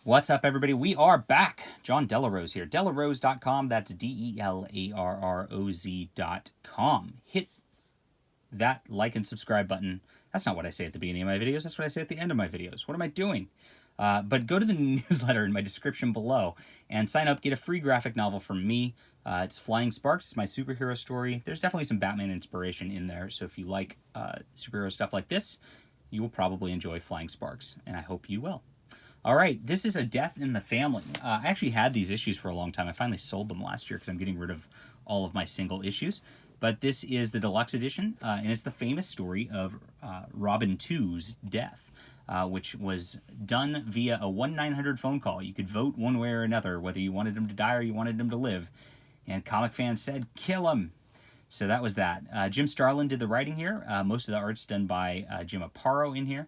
What's up, everybody? We are back. John Delarose here. Delarose.com. That's DELARROZ.com. Hit that like and subscribe button. That's not what I say at the beginning of my videos. That's what I say at the end of my videos. What am I doing? But go to the newsletter in my description below and sign up. Get a free graphic novel from me. It's Flying Sparks. It's my superhero story. There's definitely some Batman inspiration in there. So if you like superhero stuff like this, you will probably enjoy Flying Sparks. And I hope you will. All right, this is A Death in the Family. I actually had these issues for a long time. I finally sold them last year because I'm getting rid of all of my single issues. But this is the deluxe edition, and it's the famous story of Robin 2's death, which was done via a 1-900 phone call. You could vote one way or another, whether you wanted him to die or you wanted him to live. And comic fans said, kill him. So that was that. Jim Starlin did the writing here. Most of the art's done by Jim Aparo in here.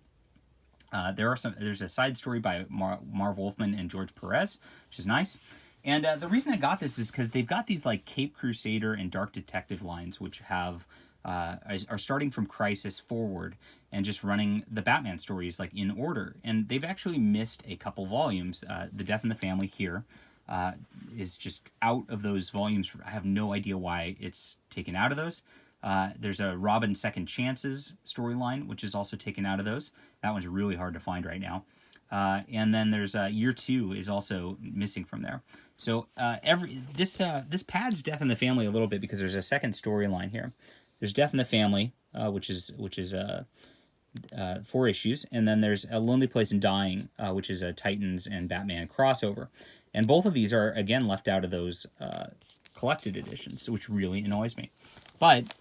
There's a side story by Marv Wolfman and George Perez, which is nice. And the reason I got this is because they've got these like Cape Crusader and Dark Detective lines, which have are starting from Crisis forward and just running the Batman stories like in order. And they've actually missed a couple volumes. The Death in the Family here is just out of those volumes. I have no idea why it's taken out of those. There's a Robin Second Chances storyline, which is also taken out of those. That one's really hard to find right now. And then there's Year 2 is also missing from there. So this pads Death in the Family a little bit because there's a second storyline here. There's Death in the Family, which is 4 issues, and then there's A Lonely Place in Dying, which is a Titans and Batman crossover. And both of these are again left out of those collected editions, which really annoys me. But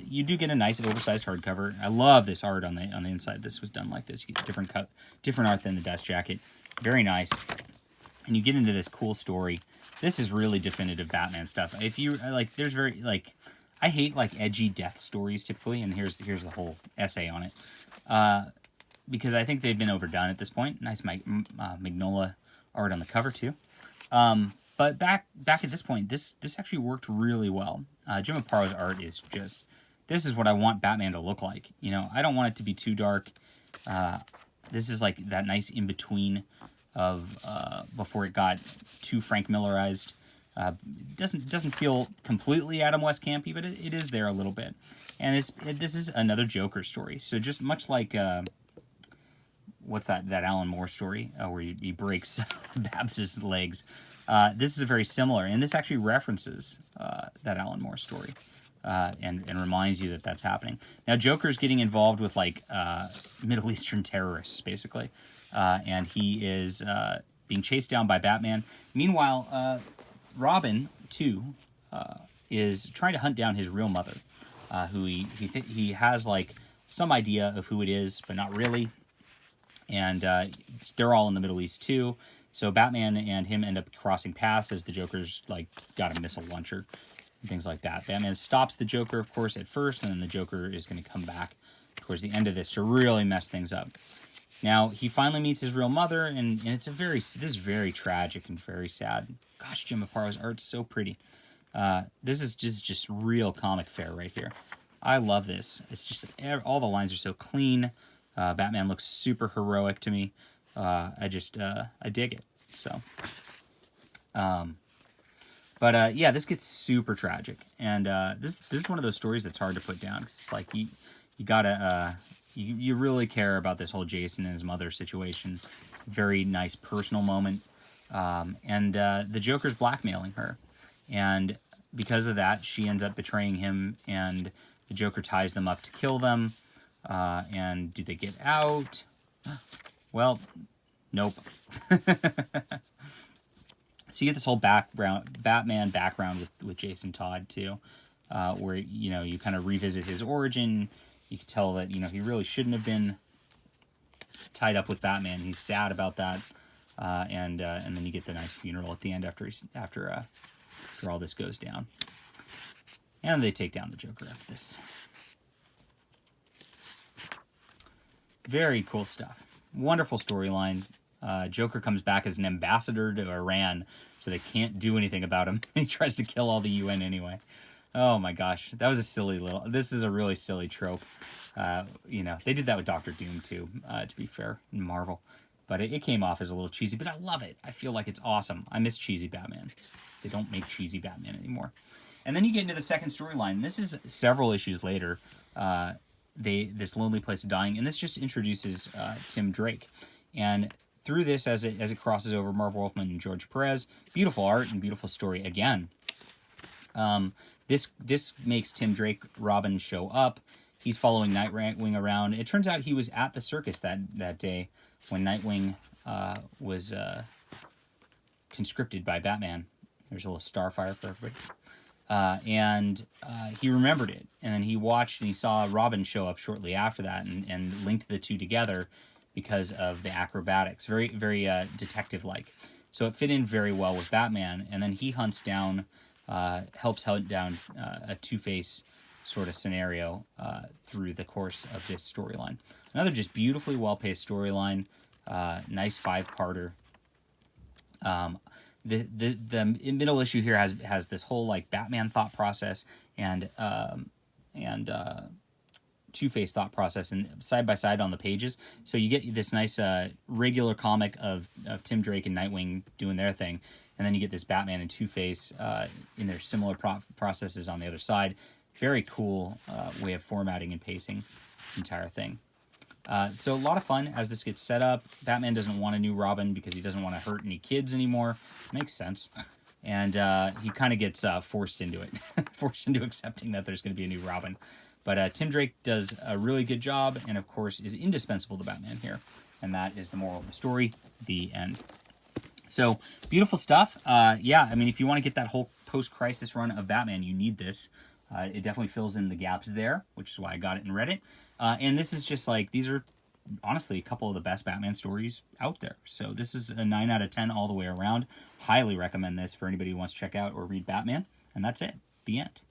you do get a nice oversized hardcover. I love this art on the inside. This was done like this. You get different art than the dust jacket. Very nice. And you get into this cool story. This is really definitive Batman stuff. If you like, there's very like, I hate like edgy death stories typically, and here's the whole essay on it. Because I think they've been overdone at this point. Nice Magnolia art on the cover too. But back at this point, this actually worked really well. Jim Aparo's art is just, this is what I want Batman to look like. You know, I don't want it to be too dark. This is like that nice in between of before it got too Frank Millerized. Doesn't feel completely Adam West campy, but it is there a little bit. And this is another Joker story. So just much like what's that Alan Moore story where he breaks Babs's legs. This is very similar, and this actually references that Alan Moore story and reminds you that that's happening. Now, Joker's getting involved with like Middle Eastern terrorists, basically, and he is being chased down by Batman. Meanwhile, Robin, too, is trying to hunt down his real mother, who he has like some idea of who it is, but not really. And they're all in the Middle East, too. So Batman and him end up crossing paths as the Joker's, like, got a missile launcher and things like that. Batman stops the Joker, of course, at first, and then the Joker is going to come back towards the end of this to really mess things up. Now, he finally meets his real mother, and this is very tragic and very sad. Gosh, Jim Aparo's art's so pretty. This is just real comic fare right here. I love this. It's just, all the lines are so clean. Batman looks super heroic to me. I dig it. So, yeah, this gets super tragic, and this is one of those stories that's hard to put down. It's like you gotta you really care about this whole Jason and his mother situation. Very nice personal moment, and the Joker's blackmailing her, and because of that, she ends up betraying him, and the Joker ties them up to kill them. And do they get out? Well, nope. So you get this whole Batman background with Jason Todd too, where you kind of revisit his origin. You can tell that he really shouldn't have been tied up with Batman. He's sad about that, and then you get the nice funeral at the end after all this goes down, and they take down the Joker after this. Very cool stuff. Wonderful storyline. Joker comes back as an ambassador to Iran, so they can't do anything about him. He tries to kill all the UN anyway. Oh my gosh, that was a silly little... This is a really silly trope. They did that with Doctor Doom too, to be fair, in Marvel. But it came off as a little cheesy, but I love it. I feel like it's awesome. I miss cheesy Batman. They don't make cheesy Batman anymore. And then you get into the second storyline. This is several issues later. This lonely place of dying, and this just introduces Tim Drake. And through this, as it crosses over Marv Wolfman and George Perez, beautiful art and beautiful story again. This makes Tim Drake Robin show up. He's following Nightwing around. It turns out he was at the circus that day when Nightwing was conscripted by Batman. There's a little starfire for everybody. And he remembered it. And then he watched and he saw Robin show up shortly after that and linked the two together because of the acrobatics. Very, very detective-like. So it fit in very well with Batman. And then he hunts down, helps hunt down a Two-Face sort of scenario through the course of this storyline. Another just beautifully well-paced storyline. Nice 5-parter. The middle issue here has this whole like Batman thought process and Two-Face thought process and side by side on the pages. So you get this nice regular comic of Tim Drake and Nightwing doing their thing, and then you get this Batman and Two-Face in their similar processes on the other side. Very cool way of formatting and pacing this entire thing. So a lot of fun as this gets set up. Batman doesn't want a new Robin because he doesn't want to hurt any kids anymore. Makes sense. And he kind of gets forced into it. Forced into accepting that there's going to be a new Robin. But Tim Drake does a really good job and, of course, is indispensable to Batman here. And that is the moral of the story. The end. So, beautiful stuff. Yeah, I mean, if you want to get that whole post-crisis run of Batman, you need this. It definitely fills in the gaps there, which is why I got it and read it. And this is just like, these are honestly a couple of the best Batman stories out there. So this is a 9 out of 10 all the way around. Highly recommend this for anybody who wants to check out or read Batman. And that's it. The end.